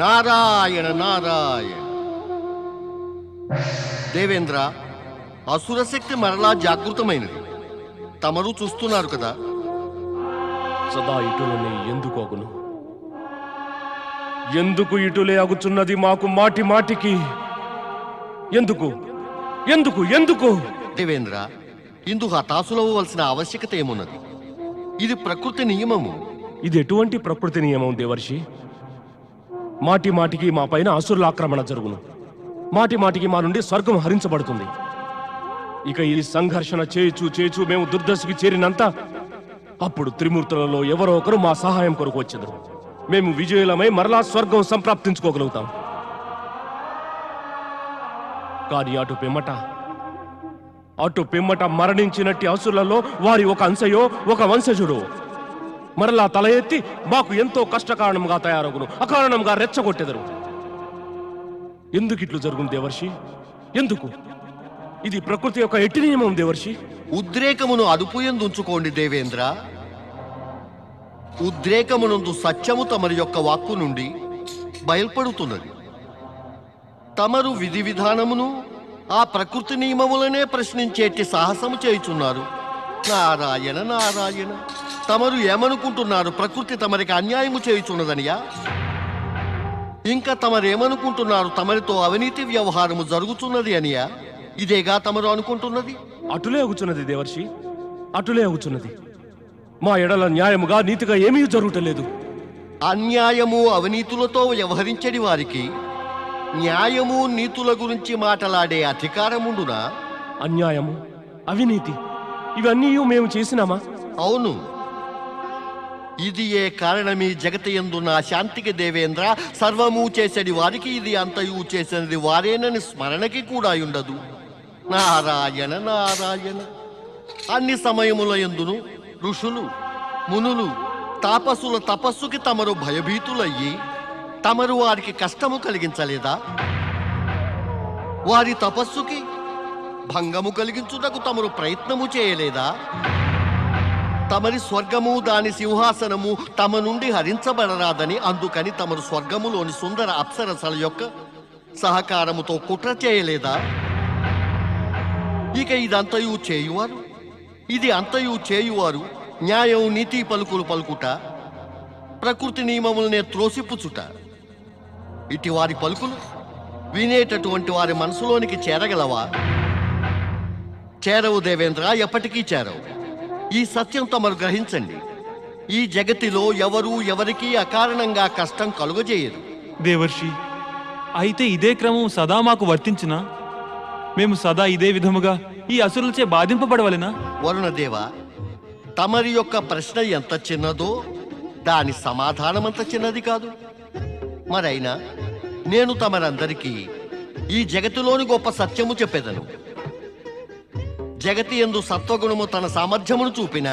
నారాయణ నారాయణ. దేవేంద్ర, అసురశక్తి మరలా జాగృతమైనది. తమరు చూస్తున్నారు కదా. సదా ఇటులనే ఎందుకు అగును? ఎందుకు ఇటులే అగుచున్నది మాకు మాటి మాటికి? ఎందుకు ఎందుకు ఎందుకు? దేవేంద్ర, ఇందుకు హతాశులవ్వవలసిన ఆవశ్యకత ఏమున్నది? ఇది ప్రకృతి నియమము. ఇది ఎటువంటి ప్రకృతి నియమం దేవర్షి? మాటి మాటికి మా పైన అసురుల ఆక్రమణ జరుగును. మాటి మాటికి మా నుండి స్వర్గం హరించబడుతుంది. ఇక ఈ సంఘర్షణ చేచు మేము దుర్దశకి చేరినంత అప్పుడు త్రిమూర్తులలో ఎవరో ఒకరు మా సహాయం కొరకు వచ్చేదరు. మేము విజయులమై మరలా స్వర్గం సంప్రాప్తించుకోగలుగుతాం. కానీ అటు పిమ్మట మరణించినట్టి అసురులలో వారి ఒక అంశయో ఒక వంశజుడో మరలా తల ఎత్తి మాకు ఎంతో కష్టకారణంగా తయారగును, అకారణంగా రెచ్చగొట్టెదరు. ఎందుకు ఇట్లు జరుగును దేవర్షి? ఎందుకు? ఇది ప్రకృతి యొక్క ఎట్టి నియమం దేవర్షి. ఉద్రేకమును అదుపుయందుంచుకోండి దేవేంద్ర. ఉద్రేకమునందు సత్యము తమరి యొక్క వాక్కు నుండి బయల్పడుతున్నది. తమరు విధి విధానమును ఆ ప్రకృతి నియమములనే ప్రశ్నించేటి సాహసము చేయుచున్నారు. నారాయణ నారాయణ. తమరు ఏమనుకుంటున్నారు? ప్రకృతి తమరికి అన్యాయము చేయుచున్నదనియా? ఇంకా తమరేమనుకుంటున్నారు? తమరితో అవినీతి వ్యవహారము జరుగుతున్నది అనియా? ఇదేగా తమరు అనుకుంటున్నది? అటులే అగుచున్నది దేవర్షి, అటులే అగుచున్నది. మా ఎడల న్యాయముగా నీతిగా ఏమీ జరుగుటలేదు. అన్యాయము అవినీతులతో వ్యవహరించని వారికి న్యాయము నీతుల గురించి మాట్లాడే అధికారముండునా? అన్యాయము అవినీతి ఇవన్నీ మేము చేసినామా? అవును. ఇది ఏ కారణమీ జగతి యందున్న శాంతికి దేవేంద్ర. సర్వము చేసేది వారికి ఇది అంతయు చేసినది వారేనని స్మరణకి కూడా ఉండదు. నారాయణ నారాయణ. అన్ని సమయముల యందును ఋషులు మునులు తాపసుల తపస్సుకి తమరు భయభీతులయ్యి తమరు వారికి కష్టము కలిగించలేదా? వారి తపస్సుకి భంగము కలిగించుటకు తమరు ప్రయత్నము చేయలేదా? తమరి స్వర్గము దాని సింహాసనము తమ నుండి హరించబడరాదని అందుకని తమరు స్వర్గములోని సుందర అప్సరసల యొక్క సహకారముతో కుట్ర చేయలేదా? ఇక ఇది అంతయు చేయువారు న్యాయం నీతి పలుకులు పలుకుట, ప్రకృతి నియమములనే త్రోసిపుచుట. ఇటు వారి పలుకులు వినేటటువంటి వారి మనసులోనికి చేరగలవా? చేరవు దేవేంద్ర, ఎప్పటికీ చేరవు. ఈ సత్యం తమరు గ్రహించండి. ఈ జగతిలో ఎవరూ ఎవరికీ అకారణంగా కష్టం కలుగజేయరు. దేవర్షి, అయితే ఇదే క్రమం సదా మాకు వర్తించునా? మేము సదా ఇదే విధముగా ఈ అసురులచే బాధింపబడవలెనా? వరుణదేవ, తమరి యొక్క ప్రశ్న ఎంత చిన్నదో దాని సమాధానమంత చిన్నది కాదు. మరైనా నేను తమరందరికీ ఈ జగతిలోని గొప్ప సత్యము చెప్పేదను. జగతి యందు సత్వగుణము తన సామర్థ్యమును చూపిన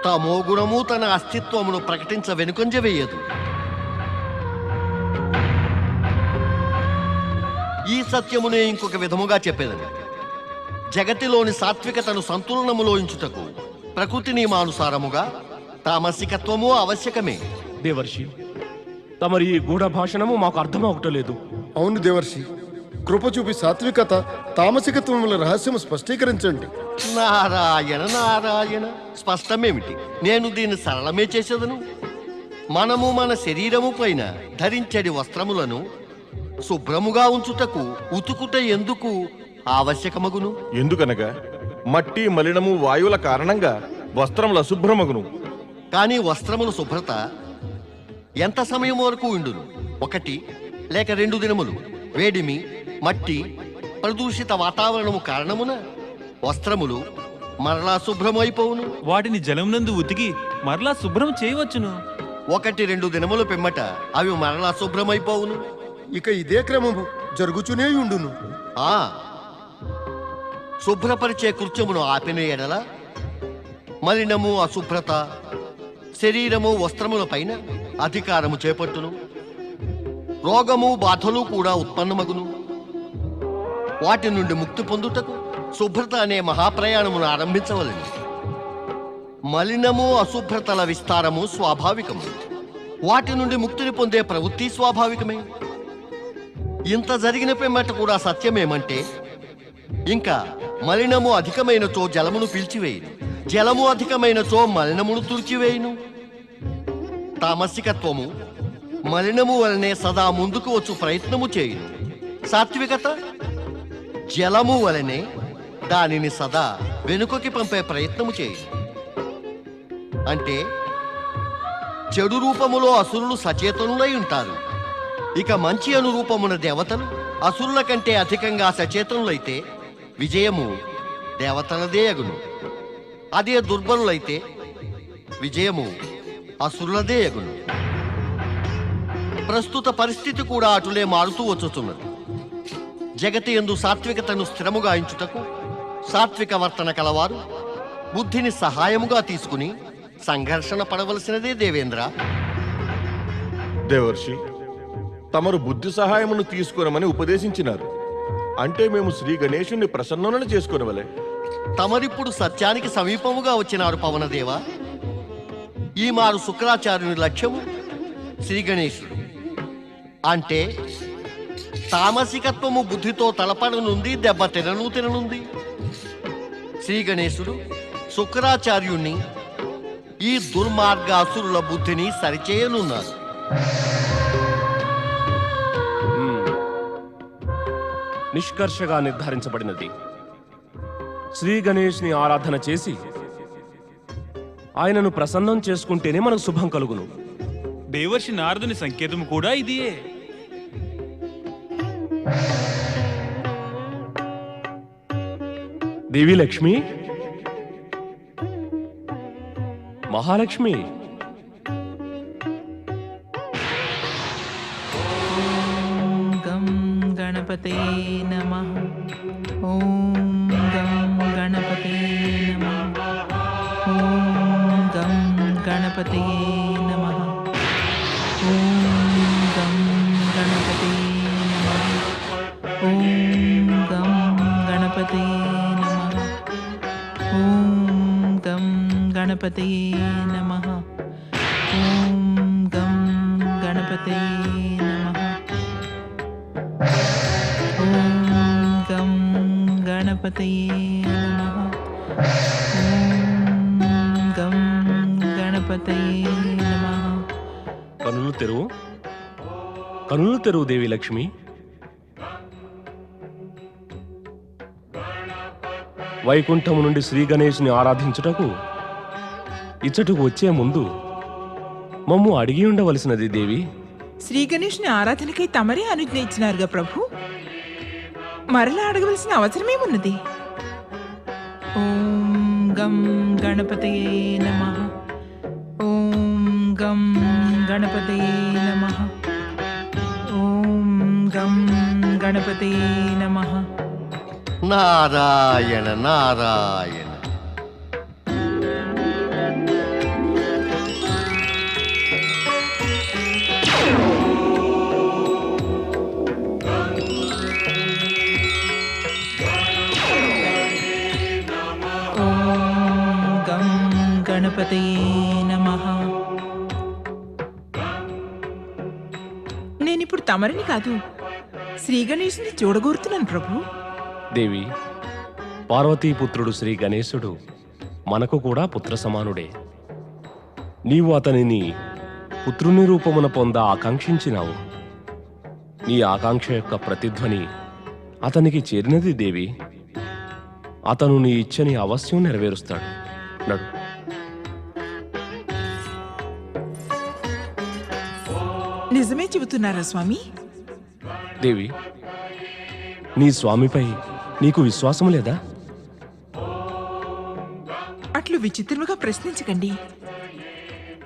తమో గుణము తన అస్తిత్వమును ప్రకటించ వెనుకంజ వేయదు. ఈ సత్యమునే ఇంకొక విధముగా చెప్పేదని. జగతిలోని సాత్వికతను సంతులనములో ఉంచుటకు ప్రకృతి నియమానుసారముగా తామసికత్వము ఆవశ్యకమే. దేవర్షి, తమరి ఈ గూఢ భాషణము మాకు అర్థమవటలేదు. అవును దేవర్షి, కృప చూపి సాత్వికత తామసికత్వముల రహస్యము స్పష్టీకరించండి. నారాయణ నారాయణ. స్పష్టమేమిటి? నేను దీన్ని సరళమే చేసేదను. మనము మన శరీరము పైన ధరించడి వస్త్రములను శుభ్రముగా ఉంచుటకు ఉతుకుట ఎందుకు ఆవశ్యకమగును? ఎందుకనగా మట్టి మలినము వాయువుల కారణంగా వస్త్రముల అశుభ్రమగును. కానీ వస్త్రముల శుభ్రత ఎంత సమయం వరకు ఉండును? 1 లేక 2 దినములు. వేడిమి, మట్టి, ప్రదూషిత వాతావరణము కారణమున వస్త్రములు మరలా శుభ్రమైపోవును. వాటిని జలమునందు ఉతికి మరలా శుభ్రం చేయవచ్చును. 1-2 దినముల పిమ్మట అవి మరలా శుభ్రమైపోవును. ఇక ఇదే క్రమము జరుగుచునే ఉండును. శుభ్రపరిచే కృత్యమును ఆపిన ఎడల మలినము అశుభ్రత శరీరము వస్త్రముల పైన అధికారము చేపట్టును. రోగము బాధలు కూడా ఉత్పన్నమగును. వాటి నుండి ముక్తి పొందుటకు శుభ్రత అనే మహాప్రయాణమును ఆరంభించవలెను. మలినము అశుభ్రతల విస్తారము స్వాభావికము. వాటి నుండి ముక్తిని పొందే ప్రవృత్తి స్వాభావికమే. ఇంత జరిగిన పిమ్మట కూడా సత్యమేమంటే, ఇంకా మలినము అధికమైనచో జలమును పీల్చివేయును, జలము అధికమైనచో మలినమును తుడిచివేయును. తామసికత్వము మలినము వలనే సదా ముందుకు వచ్చు ప్రయత్నము చేయును. సాత్వికత జలము వలనే దానిని సదా వెనుకకి పంపే ప్రయత్నము చేయును. అంటే చెడు రూపములో అసురులు సచేతనులై ఉంటారు. ఇక మంచి అనురూపమున దేవతలు అసురుల కంటే అధికంగా సచేతనులైతే విజయము దేవతలదే అగును. అదే దుర్బలులైతే విజయము అసురులదే అగును. ప్రస్తుత పరిస్థితి కూడా అటులే మారుతూ వచ్చుతున్నది. జగతి యందు సాత్వికతను స్థిరముగా ఎంచుటకు సాత్విక వర్తన కలవారు బుద్ధిని సహాయముగా తీసుకుని సంఘర్షణ పడవలసినదే దేవేంద్ర. దేవర్షి, తమరు బుద్ధి సహాయమును తీసుకొనమని ఉపదేశించినారు. అంటే మేము శ్రీ గణేశుణ్ణి ప్రసన్నులను చేసుకొనవలే. తమరిప్పుడు సత్యానికి సమీపముగా వచ్చినారు పవనదేవ. ఈ మారు శుక్రాచార్యుని లక్ష్యము శ్రీ గణేశుడు. అంటే తామసికత్వము బుద్ధితో తలపడనుంది, దెబ్బ తిననుంది. శ్రీ గణేశుడు శుక్రాచార్యుణ్ణి ఈ దుర్మార్గ అసురుల బుద్ధిని సరిచేయనున్నారు. నిష్కర్షగా నిర్ధారించబడినది. శ్రీ గణేష్ని ఆరాధన చేసి ఆయనను ప్రసన్నం చేసుకుంటేనే మనకు శుభం కలుగును. దేవర్షి నారదుని సంకేతం కూడా ఇదియే. దేవి లక్ష్మి, మహాలక్ష్మి, గం గణపతే నమః. ఓం గం గణపతే నమః. ఓం గం గణపతే నమః. ఓం గం గణపతే నమః. ఓం గం గణపతే నమః. ఓం గం గణపతే నమః. ఓం గం గణపతే నమః. ఓం గం గణపతే నమః. ఓం గం గణపతే నమః. కనులు తెరువు, కనులు తెరువు దేవి లక్ష్మి. వైకుంఠము నుండి శ్రీ గణేష్ని ఆరాధించుటకు ఇచ్చటకు వచ్చే ముందు మమ్ము అడిగి ఉండవలసినది దేవి. శ్రీ గణేష్ని ఆరాధనకై తమరే అనుజ్ఞ ఇచ్చినారుగా ప్రభు. మరలా అడగవలసిన అవసరమేమున్నది? ఓం గం గణపతయే నమః. ఓం గం గణపతయే నమః. ఓం గం గణపతయే నమః. నారాయణ నారాయణ. ఓం గం గణపతయే నమః. నేనిప్పుడు తమరిని కాదు, శ్రీ గణేశుని చూడగోరుతున్నాను ప్రభు. దేవి, పార్వతీపుత్రుడు శ్రీ గణేశుడు మనకు కూడా పుత్ర సమానుడే. నీవు అతనిని పుత్రుని రూపమున పొంద ఆకాంక్షించినావు. నీ ఆకాంక్ష యొక్క ప్రతిధ్వని అతనికి చేరినది దేవి. అతను నీ ఇచ్చని అవశ్యం నెరవేరుస్తాడు. నడు. నిజమే చెబుతున్నారా స్వామి? దేవి, నీ స్వామిపై నీకు విశ్వాసము లేదా? అట్లు విచిత్రముగా ప్రశ్నించకండి.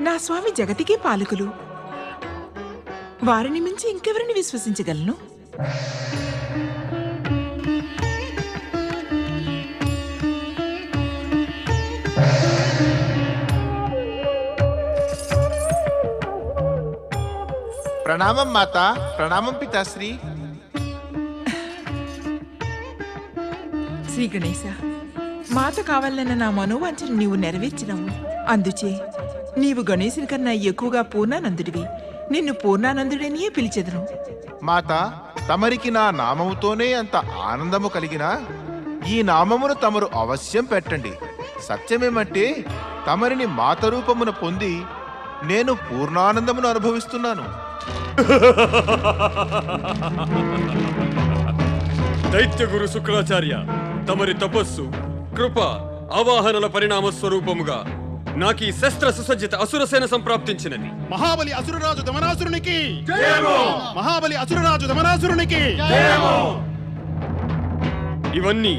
నా స్వామి జగతికే పాలకులు. వారిని మించి ఇంకెవరిని విశ్వసించగలను? ప్రణామం మాత. ప్రణామం పితాశ్రీ. శ్రీ గణేశ, మాత కావాలన్న నా మనోవాంఛను నీవు నెరవేర్చినవు. అందుచే నీవు గణేశుని కన్నా ఎక్కువగా పూర్ణానందుడివి. నిన్ను పూర్ణానందుడనియే పిలిచెదను. మాత, తమరికి నా నామముతోనే అంత ఆనందము కలిగినా ఈ నామమును తమరు అవశ్యం పెట్టండి. సత్యమేమంటే తమరిని మాత రూపమున పొంది నేను పూర్ణానందమును అనుభవిస్తున్నాను. దైత్య గురు శుక్రాచార్య, తమరి తపస్సు, కృప, ఆవాహనల పరిణామ స్వరూపముగా నాకీ శస్త్ర సుసజ్జిత అసురసేన సంప్రాప్తించినది. మహాబలి అసురరాజు దమనాసురునికి మహాబలి అసురరాజు దమనాసురునికి ఇవన్నీ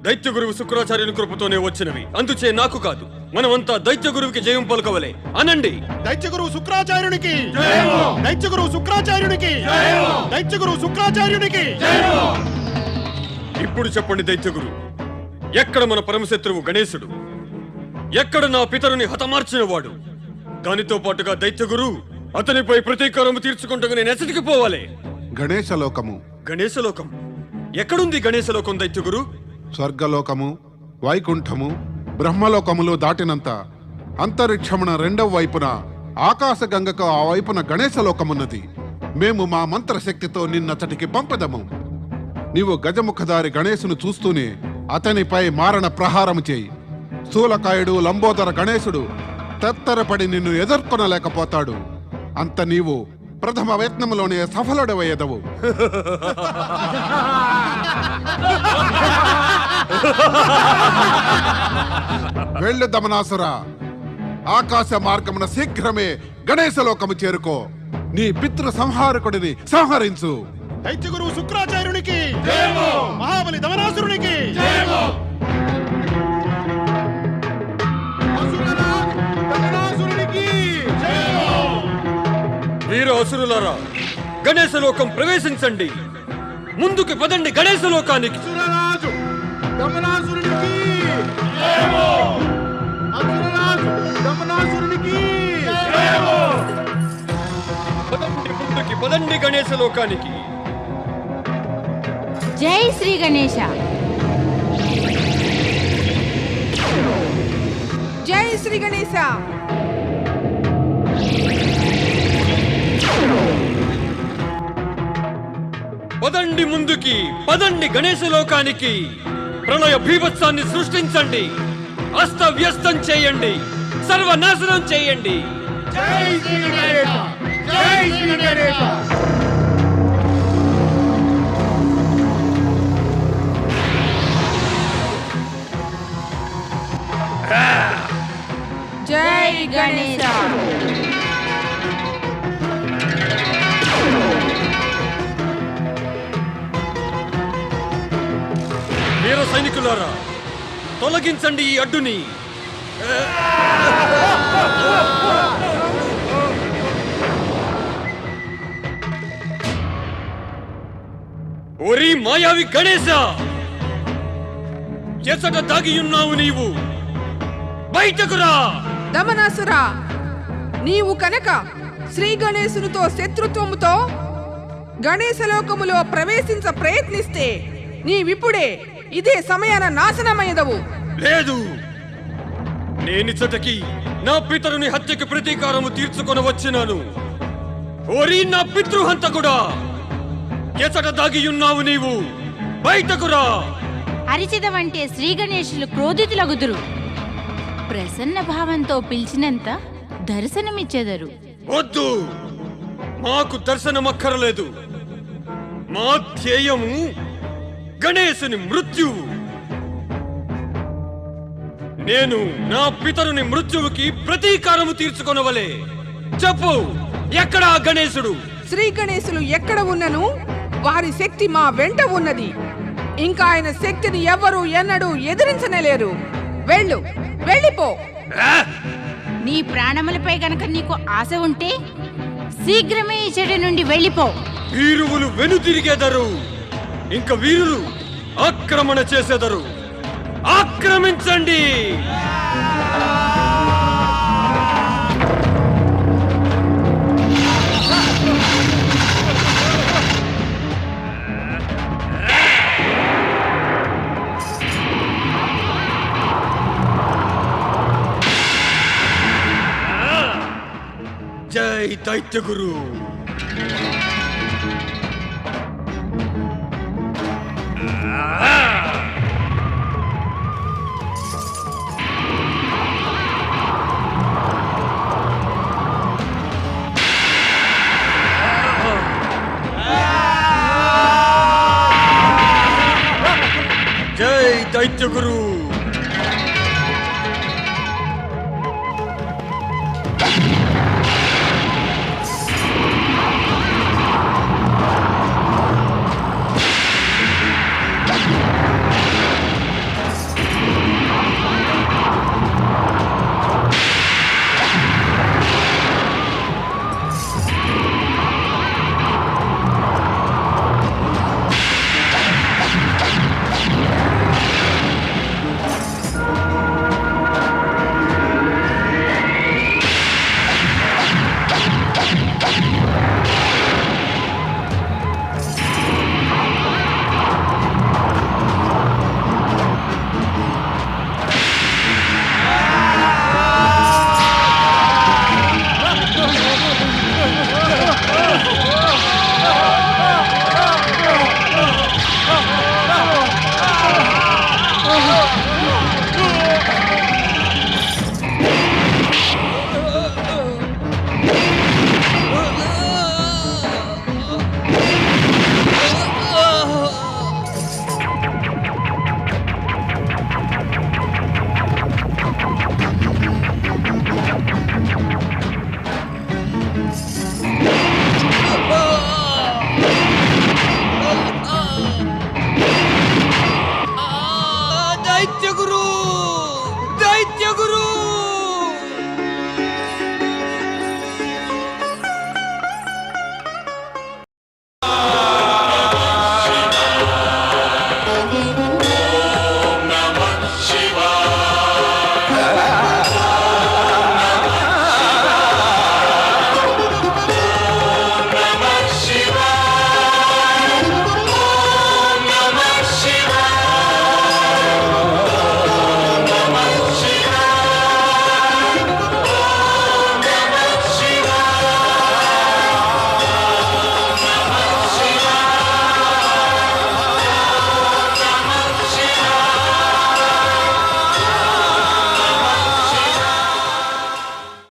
దైత్య గురువు శుక్రాచార్యుని కృపతోనే వచ్చినవి. అందుచే నాకు కాదు, మనమంతా దైత్య గురువుకి జయం పలుకవలే. అనండి, దైత్య గురువు శుక్రాచార్యునికి, దైత్య గురువు శుక్రాచార్యునికి, దైత్య గురువు శుక్రాచార్యునికి. ఇప్పుడు చెప్పండి దైత్య గురువు, ఎక్కడ మన పరమశత్రువు గణేశుడు? ఎక్కడ నా పితరుని హతమార్చిన వాడు? దానితో పాటుగా దైత్య గురువు అతనిపై ప్రతీకారము తీర్చుకుంటూ నేను ఎసటికి పోవాలే? గణేశలోకము. గణేశలోకం ఎక్కడుంది? గణేశలోకం దైత్య గురు? స్వర్గలోకము, వైకుంఠము, బ్రహ్మలోకములు దాటినంత అంతరిక్షమున రెండవ వైపున ఆకాశగంగకు ఆ వైపున గణేశలోకమున్నది. మేము మా మంత్రశక్తితో నిన్నతటికి పంపదము. నీవు గజముఖధారి గణేశును చూస్తూనే అతనిపై మారణ ప్రహారము చేయి. స్థూలకాయుడు లంబోదర గణేశుడు తత్తరపడి నిన్ను ఎదుర్కొనలేకపోతాడు. అంత నీవు ప్రథమ యత్నములోనే సఫలుడవయ్యదవు. వెళ్ళు దమనాసుర, ఆకాశ మార్గమున శీఘ్రమే గణేశలోకము చేరుకో. నీ పితృ సంహారకుడిని సంహరించు. దైత్య గురువు శుక్రాచార్యునికి, మహాబలి దమనాసురునికి. వీర అసురులారా, గణేశలోకం ప్రవేశించండి. ముందుకు పదండి గణేశలోకానికి. ముందుకి పదండి గణేశలోకానికి. జై శ్రీ గణేశ. జై శ్రీ గణేశ. పదండి ముందుకి, పదండి గణేశలోకానికి. ప్రళయ భీభత్సాన్ని సృష్టించండి, అస్తవ్యస్తం చేయండి, సర్వనాశనం చేయండి. జై శ్రీ గణేశ, జై శ్రీ గణేశ. జై గణేశ. వీర సైనికులారా, తొలగించండి ఈ అడ్డుని. ఓరి మాయావి గణేశ, ఎసట దాగియున్నావు నీవు? బయటకురా! దమనాసురా, నీవు కనుక శ్రీ గణేశునితో శత్రుత్వముతో గణేశలోకములో ప్రవేశించ ప్రయత్నిస్తే నీవిప్పుడే ఇదే సమయాన నాశనమయ్యదవు. లేదు, నేనిచ్చటకి నా పితరుని హత్యకి ప్రతీకారము తీర్చుకొని వచ్చినాను. ఓరి నా పితృహంతకుడా, ఎసట దాగియున్నావు నీవు? బయటకురా! అరిచిదవంటే శ్రీ గణేశులు క్రోధితులగుదురు. ప్రసన్న భావంతో పిలిచినంత దర్శనమిచ్చెదరు. వద్దు, మాకు దర్శనమక్కరలేదు. మా ధ్యేయము గణేశుని మృత్యువు. నేను నా పితరుని మృత్యువుకి ప్రతీకారము తీర్చుకొనవలే. చెప్పు, ఎక్కడా గణేశుడు? శ్రీ గణేశులు ఎక్కడ ఉన్నను వారి శక్తి మా వెంట ఉన్నది. ఇంకా ఆయన శక్తిని ఎవరు ఎన్నడూ ఎదిరించనేలేరు. వెళ్ళు, వెళ్ళిపో. నీ ప్రాణములపై గనక నీకు ఆశ ఉంటే శీఘ్రమే ఈ చెడు నుండి వెళ్ళిపో. వీరువులు వెనుతిరిగెదరు, ఇంక వీరులు ఆక్రమణ చేసెదరు. ఆక్రమించండి! దైత్యగురు. జై దైత్యగురు.